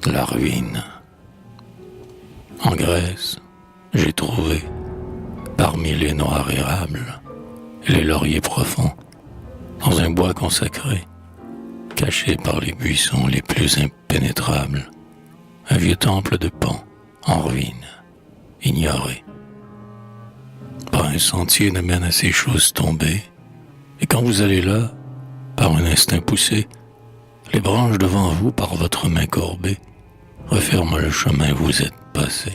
La ruine. En Grèce, j'ai trouvé, parmi les noirs érables et les lauriers profonds, dans un bois consacré, caché par les buissons les plus impénétrables, un vieux temple de Pan, en ruine, ignoré. Pas un sentier ne mène à ces choses tombées, et quand vous allez là, par un instinct poussé, les branches devant vous, par votre main courbée, referment le chemin où vous êtes passé.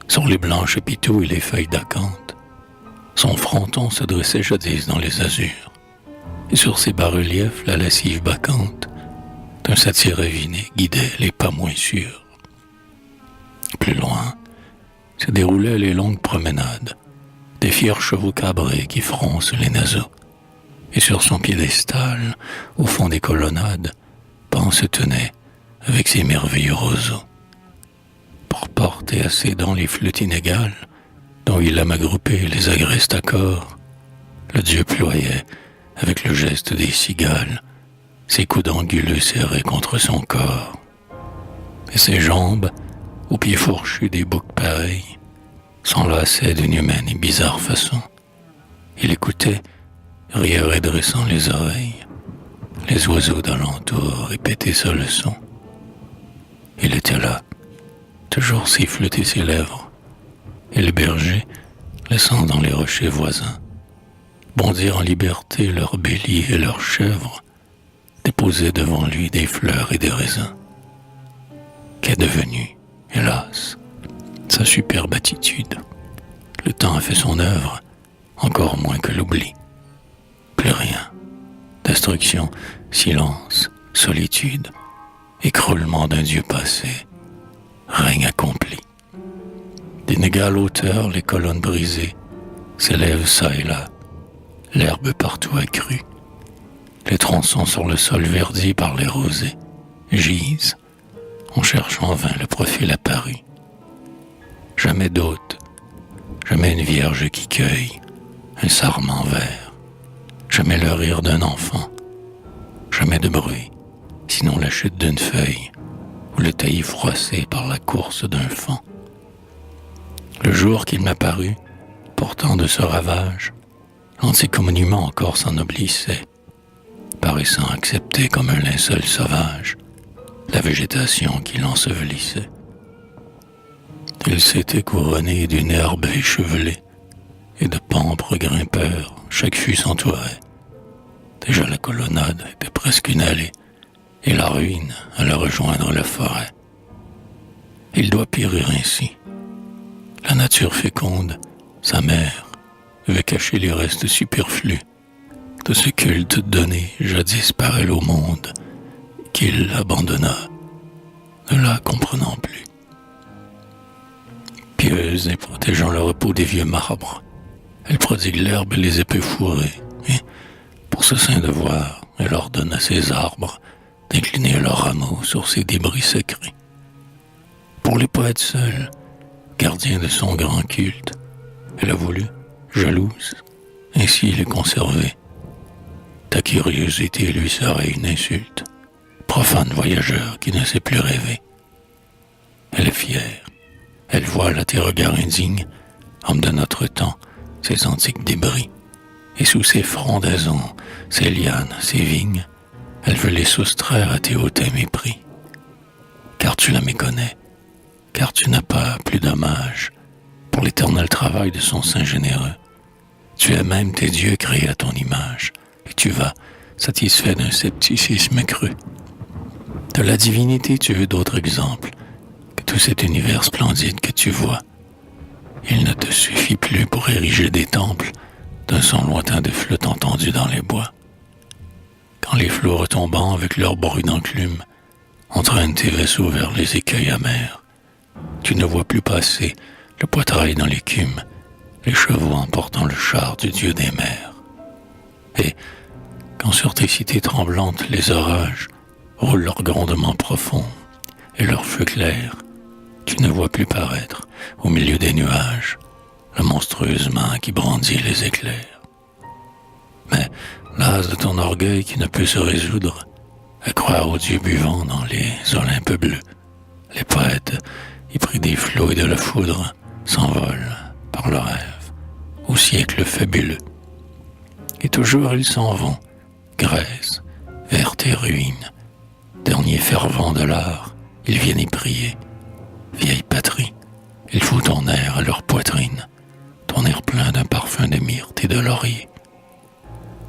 Sur les blancs chapiteaux et les feuilles d'acanthe, son fronton se dressait jadis dans les azurs, et sur ses bas-reliefs, la lascive bacchante d'un satyre aviné guidait les pas moins sûrs. Plus loin, se déroulaient les longues promenades des fiers chevaux cabrés qui froncent les naseaux, et sur son piédestal, au fond des colonnades, Pan se tenait avec ses merveilleux roseaux. Pour porter à ses dents les flûtes inégales, dont il aime agrouper les agrestes accords, le dieu ployait, avec le geste des cigales, ses coudes anguleux serrés contre son corps. Et ses jambes, aux pieds fourchus des boucs pareils, s'enlaçaient d'une humaine et bizarre façon. Il écoutait, rieur et dressant les oreilles, les oiseaux d'alentour répétaient sa leçon. Il était là, toujours siffletait ses lèvres, et les bergers, laissant dans les rochers voisins, bondir en liberté leurs béliers et leurs chèvres, déposaient devant lui des fleurs et des raisins. Qu'est devenu, hélas, sa superbe attitude? Le temps a fait son œuvre, encore moins que l'oubli. Plus rien. Destruction, silence, solitude, écroulement d'un Dieu passé, règne accompli. D'inégale hauteur, les colonnes brisées s'élèvent çà et là, l'herbe partout accrue. Les tronçons sur le sol verdi par les rosées gisent, on cherche en vain le profil apparu. Jamais d'hôte, jamais une vierge qui cueille un sarment vert, jamais le rire d'un enfant, jamais de bruit, sinon la chute d'une feuille ou le taillis froissé par la course d'un faon. Le jour qu'il m'apparut, portant de ce ravage, l'antique monument encore s'ennoblissait, paraissant accepter comme un linceul sauvage la végétation qui l'ensevelissait. Il s'était couronné d'une herbe échevelée, et de pampres grimpeurs, chaque fût s'entourait. Déjà la colonnade était presque une allée, et la ruine allait rejoindre la forêt. Il doit périr ainsi. La nature féconde, sa mère, veut cacher les restes superflus de ce culte donné jadis par elle au monde, qu'il abandonna, ne la comprenant plus. Pieuse et protégeant le repos des vieux marbres, elle prodigue l'herbe et les épées fourrées, et, pour ce saint devoir, elle ordonne à ses arbres d'incliner leurs rameaux sur ces débris sacrés. Pour les poètes seuls, gardiens de son grand culte, elle a voulu, jalouse, ainsi les conserver. Ta curiosité lui serait une insulte, profane voyageur qui ne sait plus rêver. Elle est fière, elle voile à tes regards indignes, homme de notre temps, ces antiques débris, et sous ses frondaisons, ses lianes, ses vignes, elle veut les soustraire à tes hautains mépris. Car tu la méconnais, car tu n'as pas plus d'hommage pour l'éternel travail de son sein généreux. Tu as même tes dieux créés à ton image, et tu vas, satisfait d'un scepticisme cru. De la divinité, tu veux d'autres exemples que tout cet univers splendide que tu vois. Il ne te suffit plus pour ériger des temples d'un son lointain de flûte entendu dans les bois. Quand les flots retombant avec leur bruit d'enclume entraînent tes vaisseaux vers les écueils amers, tu ne vois plus passer le poitrail dans l'écume, les chevaux emportant le char du dieu des mers. Et, quand sur tes cités tremblantes les orages roulent leurs grondements profonds et leurs feux clairs, tu ne vois plus paraître, au milieu des nuages, la monstrueuse main qui brandit les éclairs. Mais l'as de ton orgueil qui ne peut se résoudre à croire aux dieux buvant dans les Olympes bleus. Les poètes, épris des flots et de la foudre, s'envolent par le rêve au siècle fabuleux. Et toujours ils s'en vont, Grèce, vers tes ruines. Dernier fervent de l'art, ils viennent y prier. Vieille patrie, il faut ton air à leur poitrine, ton air plein d'un parfum de myrte et de laurier.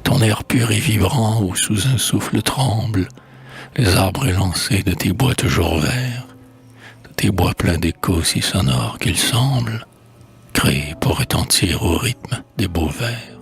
Ton air pur et vibrant où sous un souffle tremblent les arbres élancés de tes bois toujours verts, de tes bois pleins d'échos si sonores qu'ils semblent créés pour retentir au rythme des beaux vers.